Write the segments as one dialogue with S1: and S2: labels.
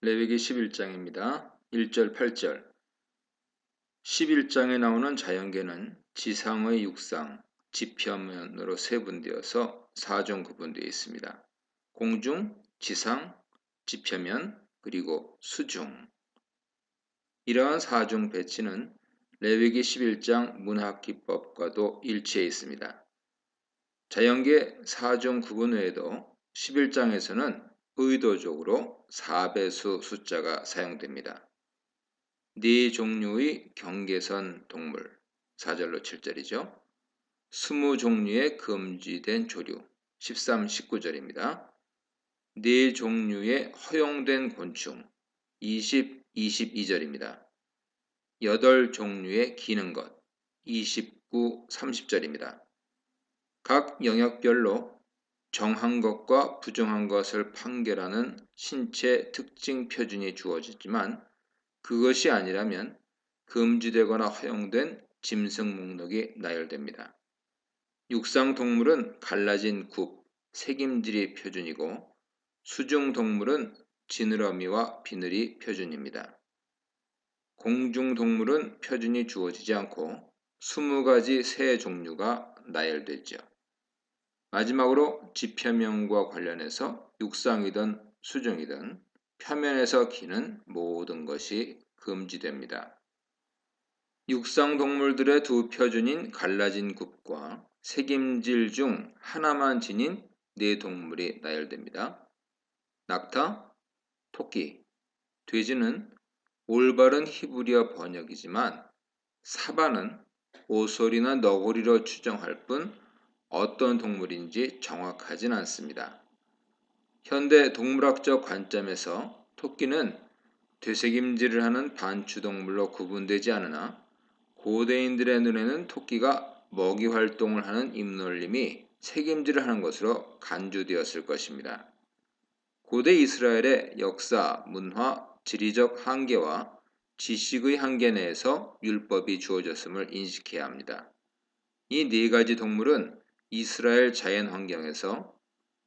S1: 레위기 11장입니다. 1절 8절 11장에 나오는 자연계는 지상의 육상, 지표면으로 세분되어서 4종 구분되어 있습니다. 공중, 지상, 지표면, 그리고 수중. 이러한 4종 배치는 레위기 11장 문학기법과도 일치해 있습니다. 자연계 4종 구분 외에도 11장에서는 의도적으로 4배수 숫자가 사용됩니다. 네 종류의 경계선 동물 4절로 7절이죠. 20종류의 금지된 조류 13, 19절입니다. 네 종류의 허용된 곤충 20, 22절입니다. 8종류의 기는 것 29, 30절입니다. 각 영역별로 정한 것과 부정한 것을 판결하는 신체 특징 표준이 주어지지만 그것이 아니라면 금지되거나 허용된 짐승 목록이 나열됩니다. 육상 동물은 갈라진 굽, 새김질이 표준이고 수중 동물은 지느러미와 비늘이 표준입니다. 공중 동물은 표준이 주어지지 않고 20가지 새 종류가 나열되죠. 마지막으로 지표면과 관련해서 육상이든 수중이든 표면에서 기는 모든 것이 금지됩니다. 육상 동물들의 두 표준인 갈라진 굽과 새김질 중 하나만 지닌 네 동물이 나열됩니다. 낙타, 토끼, 돼지는 올바른 히브리어 번역이지만 사바는 오소리나 너구리로 추정할 뿐 어떤 동물인지 정확하진 않습니다. 현대 동물학적 관점에서 토끼는 되새김질을 하는 반추동물로 구분되지 않으나 고대인들의 눈에는 토끼가 먹이 활동을 하는 잎놀림이 새김질을 하는 것으로 간주되었을 것입니다. 고대 이스라엘의 역사, 문화, 지리적 한계와 지식의 한계 내에서 율법이 주어졌음을 인식해야 합니다. 이 네 가지 동물은 이스라엘 자연 환경에서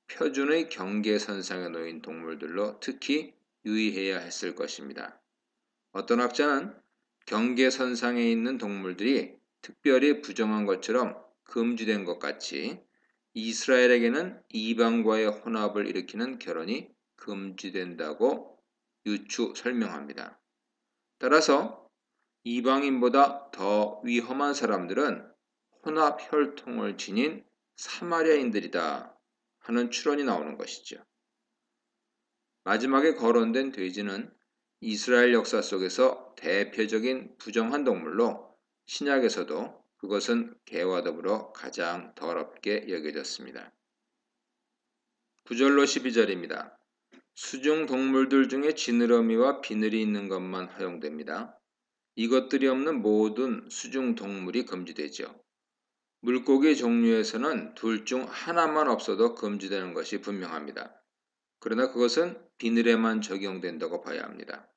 S1: 표준의 경계선상에 놓인 동물들로 특히 유의해야 했을 것입니다. 어떤 학자는 경계선상에 있는 동물들이 특별히 부정한 것처럼 금지된 것 같이 이스라엘에게는 이방과의 혼합을 일으키는 결혼이 금지된다고 설명합니다. 따라서 이방인보다 더 위험한 사람들은 혼합 혈통을 지닌 사마리아인들이다 하는 추론이 나오는 것이죠. 마지막에 거론된 돼지는 이스라엘 역사 속에서 대표적인 부정한 동물로 신약에서도 그것은 개와 더불어 가장 더럽게 여겨졌습니다. 9절로 12절입니다. 수중 동물들 중에 지느러미와 비늘이 있는 것만 허용됩니다. 이것들이 없는 모든 수중 동물이 금지되죠. 물고기 종류에서는 둘 중 하나만 없어도 금지되는 것이 분명합니다. 그러나 그것은 비늘에만 적용된다고 봐야 합니다.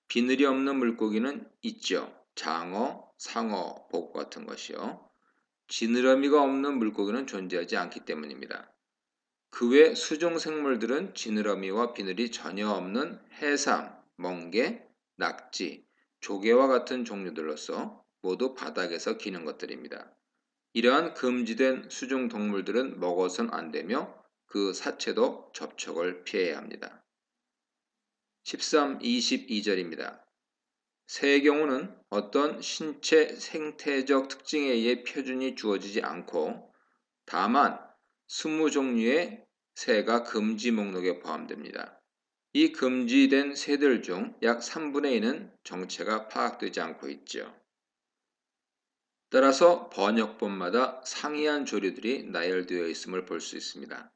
S1: 비늘이 없는 물고기는 있죠. 장어, 상어, 복 같은 것이요. 지느러미가 없는 물고기는 존재하지 않기 때문입니다. 그 외 수중 생물들은 지느러미와 비늘이 전혀 없는 해삼, 멍게, 낙지, 조개와 같은 종류들로서 모두 바닥에서 기는 것들입니다. 이러한 금지된 수중 동물들은 먹어선 안 되며 그 사체도 접촉을 피해야 합니다. 13, 22절입니다. 새의 경우는 어떤 신체 생태적 특징에 의해 표준이 주어지지 않고 다만 20종류의 새가 금지 목록에 포함됩니다. 이 금지된 새들 중 약 3분의 2는 정체가 파악되지 않고 있죠. 따라서 번역본마다 상이한 조류들이 나열되어 있음을 볼 수 있습니다.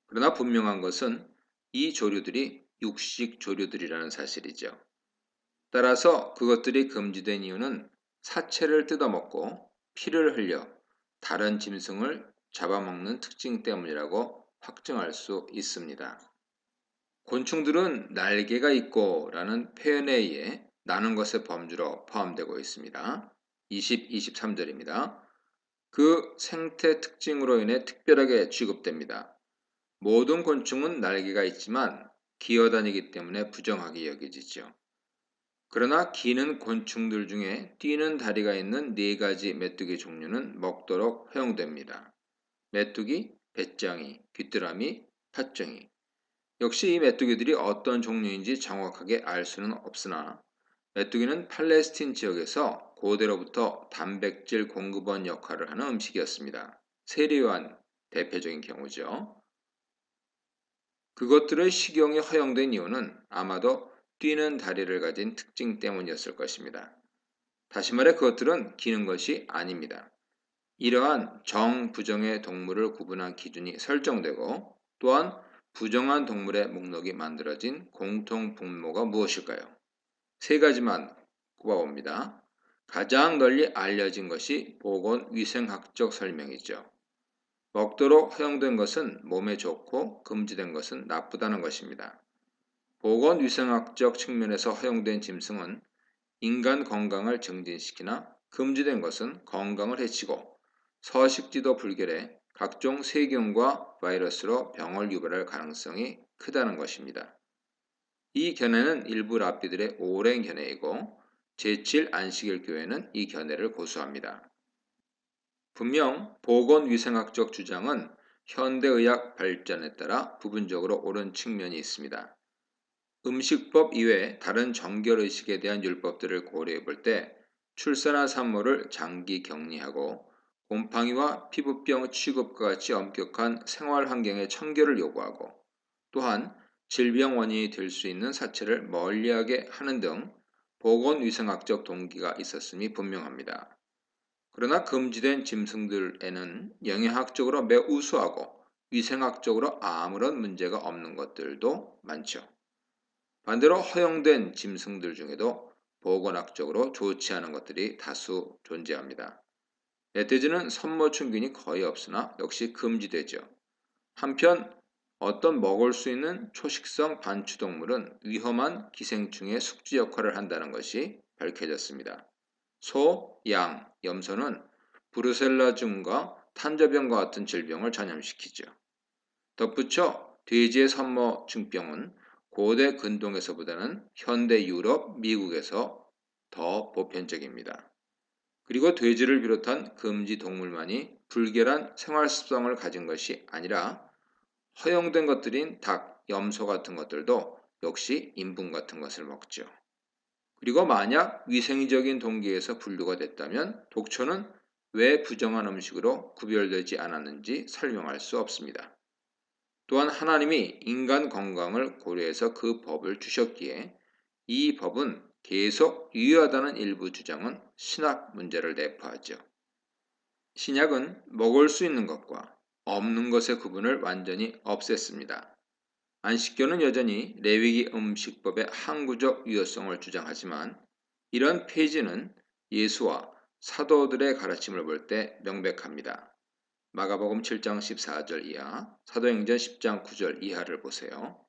S1: 그러나 분명한 것은 이 조류들이 육식 조류들이라는 사실이죠. 따라서 그것들이 금지된 이유는 사체를 뜯어먹고 피를 흘려 다른 짐승을 잡아먹는 특징 때문이라고 확정할 수 있습니다. 곤충들은 날개가 있고 라는 표현에 의해 나는 것의 범주로 포함되고 있습니다. 20, 23절입니다. 그 생태 특징으로 인해 특별하게 취급됩니다. 모든 곤충은 날개가 있지만 기어다니기 때문에 부정하게 여겨지죠. 그러나 기는 곤충들 중에 뛰는 다리가 있는 네 가지 메뚜기 종류는 먹도록 허용됩니다. 메뚜기, 배짱이, 귀뚜라미, 팥쟁이. 역시 이 메뚜기들이 어떤 종류인지 정확하게 알 수는 없으나 메뚜기는 팔레스틴 지역에서 고대로부터 단백질 공급원 역할을 하는 음식이었습니다. 세리요한 대표적인 경우죠. 그것들의 식용이 허용된 이유는 아마도 뛰는 다리를 가진 특징 때문이었을 것입니다. 다시 말해 그것들은 기는 것이 아닙니다. 이러한 정, 부정의 동물을 구분한 기준이 설정되고 또한 부정한 동물의 목록이 만들어진 공통 분모가 무엇일까요? 세 가지만 꼽아봅니다. 가장 널리 알려진 것이 보건위생학적 설명이죠. 먹도록 허용된 것은 몸에 좋고 금지된 것은 나쁘다는 것입니다. 보건위생학적 측면에서 허용된 짐승은 인간 건강을 증진시키나 금지된 것은 건강을 해치고 서식지도 불결해 각종 세균과 바이러스로 병을 유발할 가능성이 크다는 것입니다. 이 견해는 일부 랍비들의 오랜 견해이고 제7안식일 교회는 이 견해를 고수합니다. 분명 보건위생학적 주장은 현대의학 발전에 따라 부분적으로 옳은 측면이 있습니다. 음식법 이외에 다른 정결의식에 대한 율법들을 고려해 볼 때 출산한 산모를 장기 격리하고 곰팡이와 피부병 취급과 같이 엄격한 생활 환경의 청결을 요구하고 또한 질병 원인이 될 수 있는 사체를 멀리하게 하는 등 보건위생학적 동기가 있었음이 분명합니다. 그러나 금지된 짐승들에는 영양학적으로 매우 우수하고 위생학적으로 아무런 문제가 없는 것들도 많죠. 반대로 허용된 짐승들 중에도 보건학적으로 좋지 않은 것들이 다수 존재합니다. 멧돼지는 선모충균이 거의 없으나 역시 금지되죠. 한편 어떤 먹을 수 있는 초식성 반추동물은 위험한 기생충의 숙주 역할을 한다는 것이 밝혀졌습니다. 소, 양, 염소는 브루셀라증과 탄저병과 같은 질병을 전염시키죠. 덧붙여 돼지의 선모증병은 고대 근동에서보다는 현대 유럽, 미국에서 더 보편적입니다. 그리고 돼지를 비롯한 금지 동물만이 불결한 생활 습성을 가진 것이 아니라 허용된 것들인 닭, 염소 같은 것들도 역시 인분 같은 것을 먹죠. 그리고 만약 위생적인 동기에서 분류가 됐다면 독초는 왜 부정한 음식으로 구별되지 않았는지 설명할 수 없습니다. 또한 하나님이 인간 건강을 고려해서 그 법을 주셨기에 이 법은 계속 유효하다는 일부 주장은 신학 문제를 내포하죠. 신약은 먹을 수 있는 것과 없는 것의 구분을 완전히 없앴습니다. 안식교는 여전히 레위기 음식법의 항구적 유효성을 주장하지만 이런 폐지는 예수와 사도들의 가르침을 볼 때 명백합니다. 마가복음 7장 14절 이하, 사도행전 10장 9절 이하를 보세요.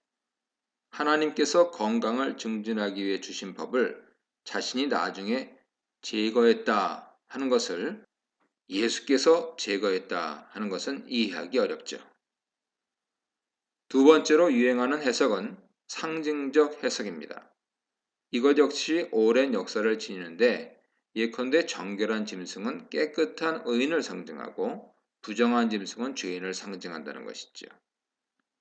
S1: 하나님께서 건강을 증진하기 위해 주신 법을 자신이 나중에 제거했다 하는 것을 예수께서 제거했다 하는 것은 이해하기 어렵죠. 두 번째로 유행하는 해석은 상징적 해석입니다. 이것 역시 오랜 역사를 지니는데 예컨대 정결한 짐승은 깨끗한 의인을 상징하고 부정한 짐승은 죄인을 상징한다는 것이죠.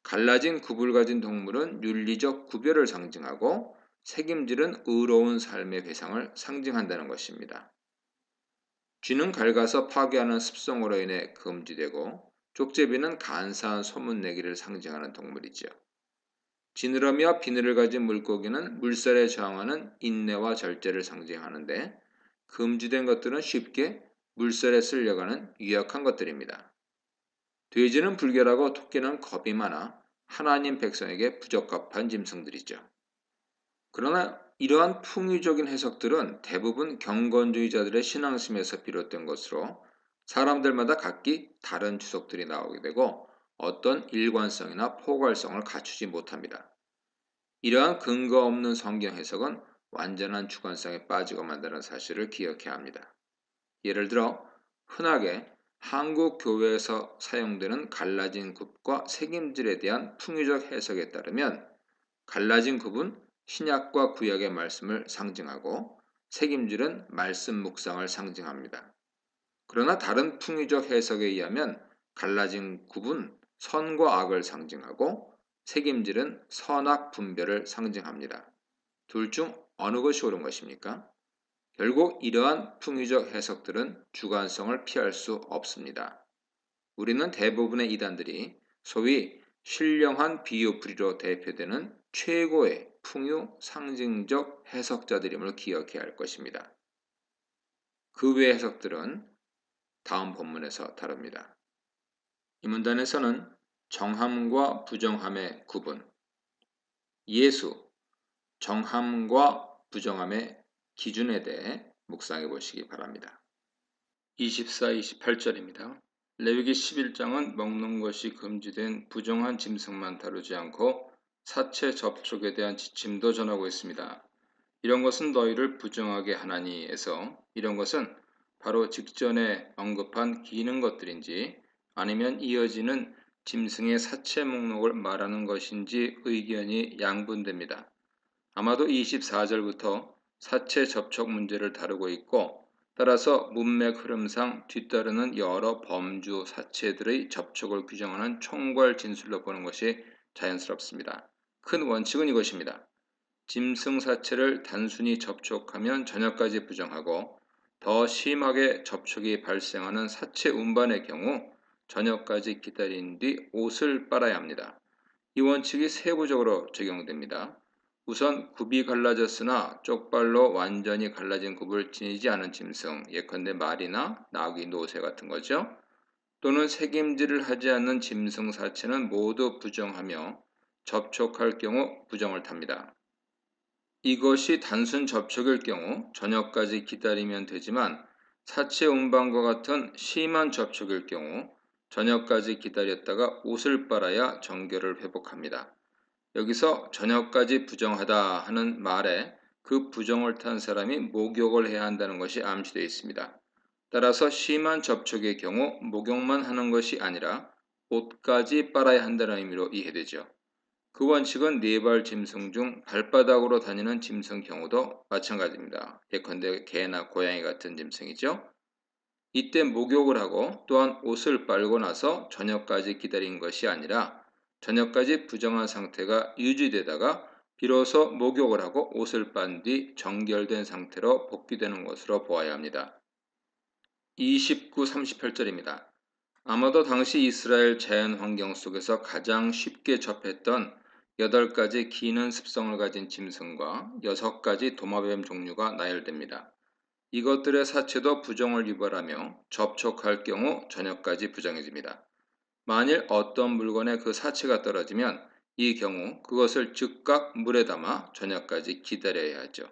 S1: 갈라진 굽을 가진 동물은 윤리적 구별을 상징하고 책임질은 의로운 삶의 배상을 상징한다는 것입니다. 쥐는 갉아서 파괴하는 습성으로 인해 금지되고 족제비는 간사한 소문내기를 상징하는 동물이죠. 지느러미와 비늘을 가진 물고기는 물살에 저항하는 인내와 절제를 상징하는데 금지된 것들은 쉽게 물살에 쓸려가는 유약한 것들입니다. 돼지는 불결하고 토끼는 겁이 많아 하나님 백성에게 부적합한 짐승들이죠. 그러나 이러한 풍유적인 해석들은 대부분 경건주의자들의 신앙심에서 비롯된 것으로 사람들마다 각기 다른 주석들이 나오게 되고 어떤 일관성이나 포괄성을 갖추지 못합니다. 이러한 근거 없는 성경 해석은 완전한 주관성에 빠지고 만다는 사실을 기억해야 합니다. 예를 들어 흔하게 한국 교회에서 사용되는 갈라진 굽과 색임질에 대한 풍유적 해석에 따르면 갈라진 굽은 신약과 구약의 말씀을 상징하고 책임질은 말씀 묵상을 상징합니다. 그러나 다른 풍의적 해석에 의하면 갈라진 굽은 선과 악을 상징하고 책임질은 선악 분별을 상징합니다. 둘 중 어느 것이 옳은 것입니까? 결국 이러한 풍의적 해석들은 주관성을 피할 수 없습니다. 우리는 대부분의 이단들이 소위 신령한 비유풀이로 대표되는 최고의 풍요 상징적 해석자들임을 기억해야 할 것입니다. 그 외 해석들은 다음 본문에서 다룹니다. 이 문단에서는 정함과 부정함의 구분, 예수, 정함과 부정함의 기준에 대해 묵상해 보시기 바랍니다. 24, 28절입니다. 레위기 11장은 먹는 것이 금지된 부정한 짐승만 다루지 않고 사체 접촉에 대한 지침도 전하고 있습니다. 이런 것은 너희를 부정하게 하나니에서 이런 것은 바로 직전에 언급한 기는 것들인지 아니면 이어지는 짐승의 사체 목록을 말하는 것인지 의견이 양분됩니다. 아마도 24절부터 사체 접촉 문제를 다루고 있고 따라서 문맥 흐름상 뒤따르는 여러 범주 사체들의 접촉을 규정하는 총괄 진술로 보는 것이 자연스럽습니다. 큰 원칙은 이것입니다. 짐승 사체를 단순히 접촉하면 전혀까지 부정하고 더 심하게 접촉이 발생하는 사체 운반의 경우 전혀까지 기다린 뒤 옷을 빨아야 합니다. 이 원칙이 세부적으로 적용됩니다. 우선 굽이 갈라졌으나 쪽발로 완전히 갈라진 굽을 지니지 않은 짐승, 예컨대 말이나 나귀, 노새 같은 거죠. 또는 색임질을 하지 않는 짐승 사체는 모두 부정하며 접촉할 경우 부정을 탑니다. 이것이 단순 접촉일 경우 저녁까지 기다리면 되지만 사체 운반과 같은 심한 접촉일 경우 저녁까지 기다렸다가 옷을 빨아야 정결을 회복합니다. 여기서 저녁까지 부정하다 하는 말에 그 부정을 탄 사람이 목욕을 해야 한다는 것이 암시되어 있습니다. 따라서 심한 접촉의 경우 목욕만 하는 것이 아니라 옷까지 빨아야 한다는 의미로 이해되죠. 그 원칙은 네발 짐승 중 발바닥으로 다니는 짐승 경우도 마찬가지입니다. 예컨대 개나 고양이 같은 짐승이죠. 이때 목욕을 하고 또한 옷을 빨고 나서 저녁까지 기다린 것이 아니라 저녁까지 부정한 상태가 유지되다가 비로소 목욕을 하고 옷을 빤 뒤 정결된 상태로 복귀되는 것으로 보아야 합니다. 29, 38절입니다. 아마도 당시 이스라엘 자연 환경 속에서 가장 쉽게 접했던 8가지 기는 습성을 가진 짐승과 6가지 도마뱀 종류가 나열됩니다. 이것들의 사체도 부정을 유발하며 접촉할 경우 저녁까지 부정해집니다. 만일 어떤 물건에 그 사체가 떨어지면 이 경우 그것을 즉각 물에 담아 저녁까지 기다려야 하죠.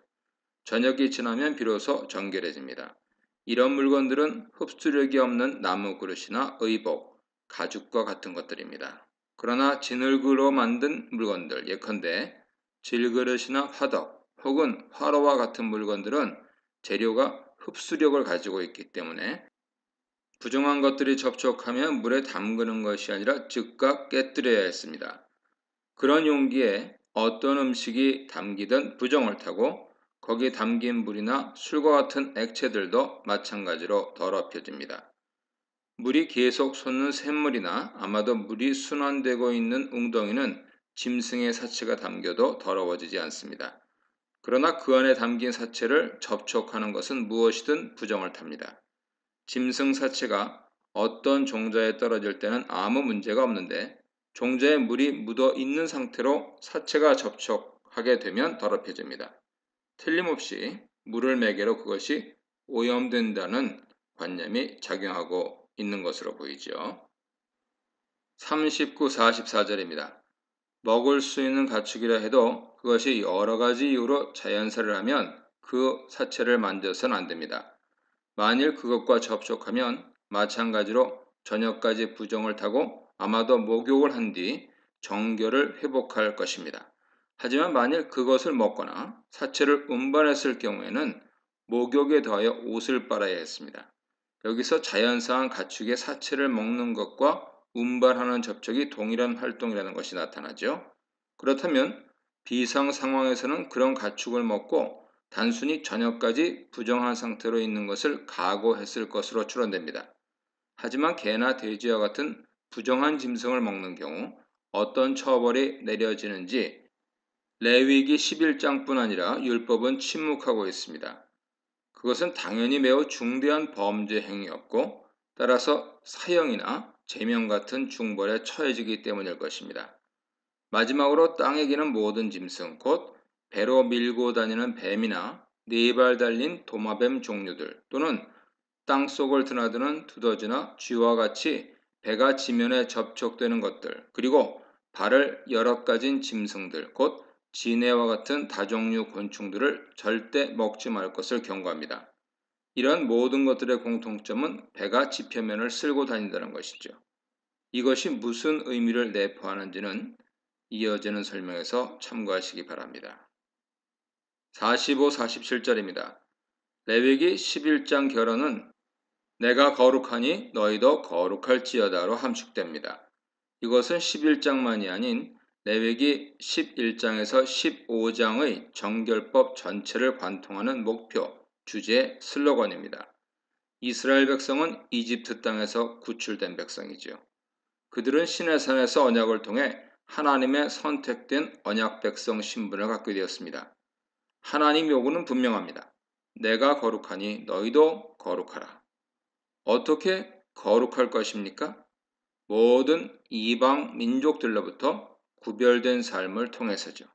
S1: 저녁이 지나면 비로소 정결해집니다. 이런 물건들은 흡수력이 없는 나무 그릇이나 의복, 가죽과 같은 것들입니다. 그러나 진흙으로 만든 물건들, 예컨대 질그릇이나 화덕 혹은 화로와 같은 물건들은 재료가 흡수력을 가지고 있기 때문에 부정한 것들이 접촉하면 물에 담그는 것이 아니라 즉각 깨뜨려야 했습니다. 그런 용기에 어떤 음식이 담기든 부정을 타고 거기에 담긴 물이나 술과 같은 액체들도 마찬가지로 더럽혀집니다. 물이 계속 솟는 샘물이나 아마도 물이 순환되고 있는 웅덩이는 짐승의 사체가 담겨도 더러워지지 않습니다. 그러나 그 안에 담긴 사체를 접촉하는 것은 무엇이든 부정을 탑니다. 짐승 사체가 어떤 종자에 떨어질 때는 아무 문제가 없는데 종자에 물이 묻어 있는 상태로 사체가 접촉하게 되면 더럽혀집니다. 틀림없이 물을 매개로 그것이 오염된다는 관념이 작용하고 있는 것으로 보이죠. 39, 44절입니다. 먹을 수 있는 가축이라 해도 그것이 여러 가지 이유로 자연사를 하면 그 사체를 만져서는 안 됩니다. 만일 그것과 접촉하면 마찬가지로 저녁까지 부정을 타고 아마도 목욕을 한 뒤 정결을 회복할 것입니다. 하지만 만일 그것을 먹거나 사체를 운반했을 경우에는 목욕에 더하여 옷을 빨아야 했습니다. 여기서 자연사한 가축의 사체를 먹는 것과 운반하는 접촉이 동일한 활동이라는 것이 나타나죠. 그렇다면 비상 상황에서는 그런 가축을 먹고 단순히 저녁까지 부정한 상태로 있는 것을 각오했을 것으로 추론됩니다. 하지만 개나 돼지와 같은 부정한 짐승을 먹는 경우 어떤 처벌이 내려지는지 레위기 11장뿐 아니라 율법은 침묵하고 있습니다. 그것은 당연히 매우 중대한 범죄 행위였고 따라서 사형이나 제명 같은 중벌에 처해지기 때문일 것입니다. 마지막으로 땅에 기는 모든 짐승, 곧 배로 밀고 다니는 뱀이나 네 발 달린 도마뱀 종류들 또는 땅속을 드나드는 두더지나 쥐와 같이 배가 지면에 접촉되는 것들, 그리고 발을 여러 가진 짐승들, 곧 지네와 같은 다종류 곤충들을 절대 먹지 말 것을 경고합니다. 이런 모든 것들의 공통점은 배가 지표면을 쓸고 다닌다는 것이죠. 이것이 무슨 의미를 내포하는지는 이어지는 설명에서 참고하시기 바랍니다. 45, 47절입니다. 레위기 11장 결론은 내가 거룩하니 너희도 거룩할지어다로 함축됩니다. 이것은 11장만이 아닌 레위기 11장에서 15장의 정결법 전체를 관통하는 목표, 주제, 슬로건입니다. 이스라엘 백성은 이집트 땅에서 구출된 백성이지요. 그들은 시내산에서 언약을 통해 하나님의 선택된 언약 백성 신분을 갖게 되었습니다. 하나님 요구는 분명합니다. 내가 거룩하니 너희도 거룩하라. 어떻게 거룩할 것입니까? 모든 이방 민족들로부터 구별된 삶을 통해서죠.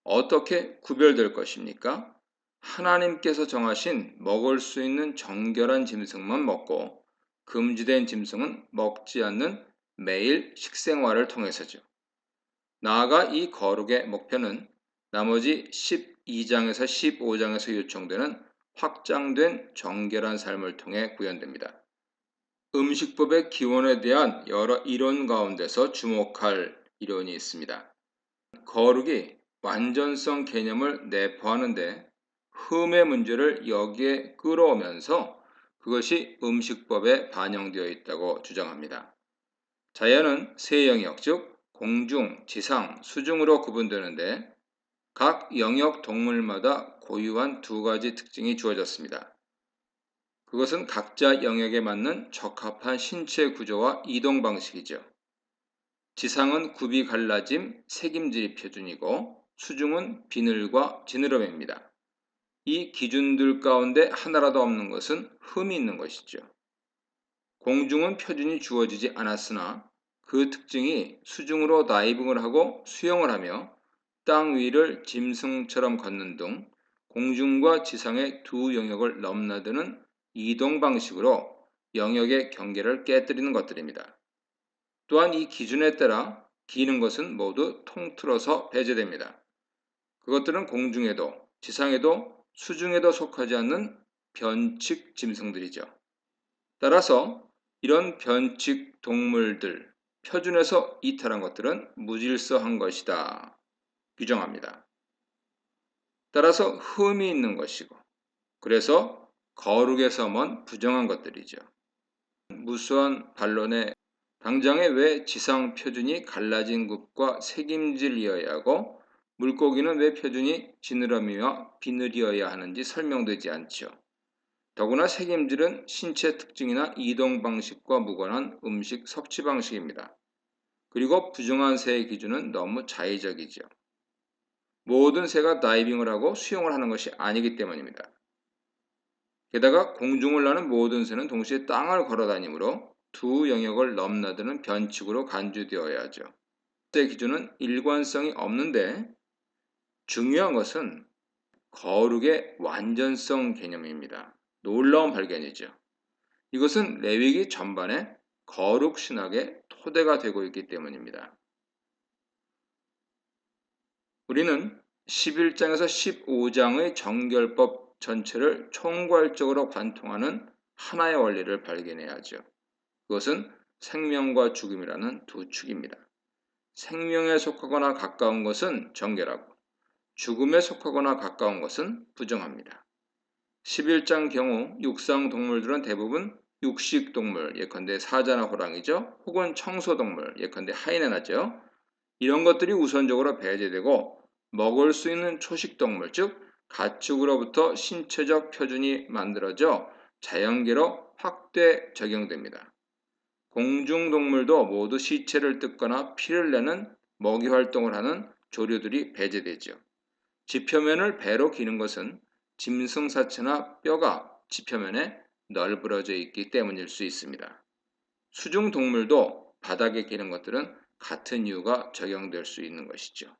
S1: 어떻게 구별될 것입니까? 하나님께서 정하신 먹을 수 있는 정결한 짐승만 먹고 금지된 짐승은 먹지 않는 매일 식생활을 통해서죠. 나아가 이 거룩의 목표는 나머지 12장에서 15장에서 요청되는 확장된 정결한 삶을 통해 구현됩니다. 음식법의 기원에 대한 여러 이론 가운데서 주목할 이론이 있습니다. 거룩이 완전성 개념을 내포하는데 흠의 문제를 여기에 끌어오면서 그것이 음식법에 반영되어 있다고 주장합니다. 자연은 세 영역, 즉 공중, 지상, 수중으로 구분되는데 각 영역 동물마다 고유한 두 가지 특징이 주어졌습니다. 그것은 각자 영역에 맞는 적합한 신체 구조와 이동 방식이죠. 지상은 굽이 갈라짐, 색임질이 표준이고 수중은 비늘과 지느러미입니다. 이 기준들 가운데 하나라도 없는 것은 흠이 있는 것이죠. 공중은 표준이 주어지지 않았으나 그 특징이 수중으로 다이빙을 하고 수영을 하며 땅 위를 짐승처럼 걷는 등 공중과 지상의 두 영역을 넘나드는 이동 방식으로 영역의 경계를 깨뜨리는 것들입니다. 또한 이 기준에 따라 기는 것은 모두 통틀어서 배제됩니다. 그것들은 공중에도 지상에도 수중에도 속하지 않는 변칙 짐승들이죠. 따라서 이런 변칙 동물들, 표준에서 이탈한 것들은 무질서한 것이다 규정합니다. 따라서 흠이 있는 것이고 그래서 거룩에서 먼 부정한 것들이죠. 무수한 반론에 당장에 왜 지상 표준이 갈라진 굽과 색임질이어야 하고 물고기는 왜 표준이 지느러미와 비늘이어야 하는지 설명되지 않죠. 더구나 색임질은 신체 특징이나 이동 방식과 무관한 음식 섭취 방식입니다. 그리고 부정한 새의 기준은 너무 자의적이죠. 모든 새가 다이빙을 하고 수영을 하는 것이 아니기 때문입니다. 게다가 공중을 나는 모든 새는 동시에 땅을 걸어다니므로 두 영역을 넘나드는 변칙으로 간주되어야 하죠. 새 기준은 일관성이 없는데 중요한 것은 거룩의 완전성 개념입니다. 놀라운 발견이죠. 이것은 레위기 전반에 거룩 신학의 토대가 되고 있기 때문입니다. 우리는 11장에서 15장의 정결법 전체를 총괄적으로 관통하는 하나의 원리를 발견해야 하죠. 그것은 생명과 죽음이라는 두 축입니다. 생명에 속하거나 가까운 것은 정결하고 죽음에 속하거나 가까운 것은 부정합니다. 11장 경우 육상 동물들은 대부분 육식 동물, 예컨대 사자나 호랑이죠. 혹은 청소동물, 예컨대 하이에나죠. 이런 것들이 우선적으로 배제되고 먹을 수 있는 초식동물, 즉 가축으로부터 신체적 표준이 만들어져 자연계로 확대 적용됩니다. 공중동물도 모두 시체를 뜯거나 피를 내는 먹이 활동을 하는 조류들이 배제되죠. 지표면을 배로 기는 것은 짐승사체나 뼈가 지표면에 널브러져 있기 때문일 수 있습니다. 수중동물도 바닥에 기는 것들은 같은 이유가 적용될 수 있는 것이죠.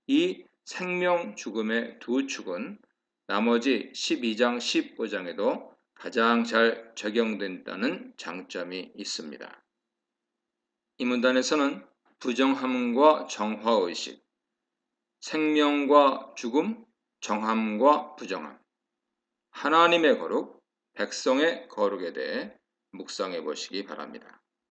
S1: 이 생명 죽음의 두 축은 나머지 12장, 15장에도 가장 잘 적용된다는 장점이 있습니다. 이 문단에서는 부정함과 정화의식, 생명과 죽음, 정함과 부정함, 하나님의 거룩, 백성의 거룩에 대해 묵상해 보시기 바랍니다.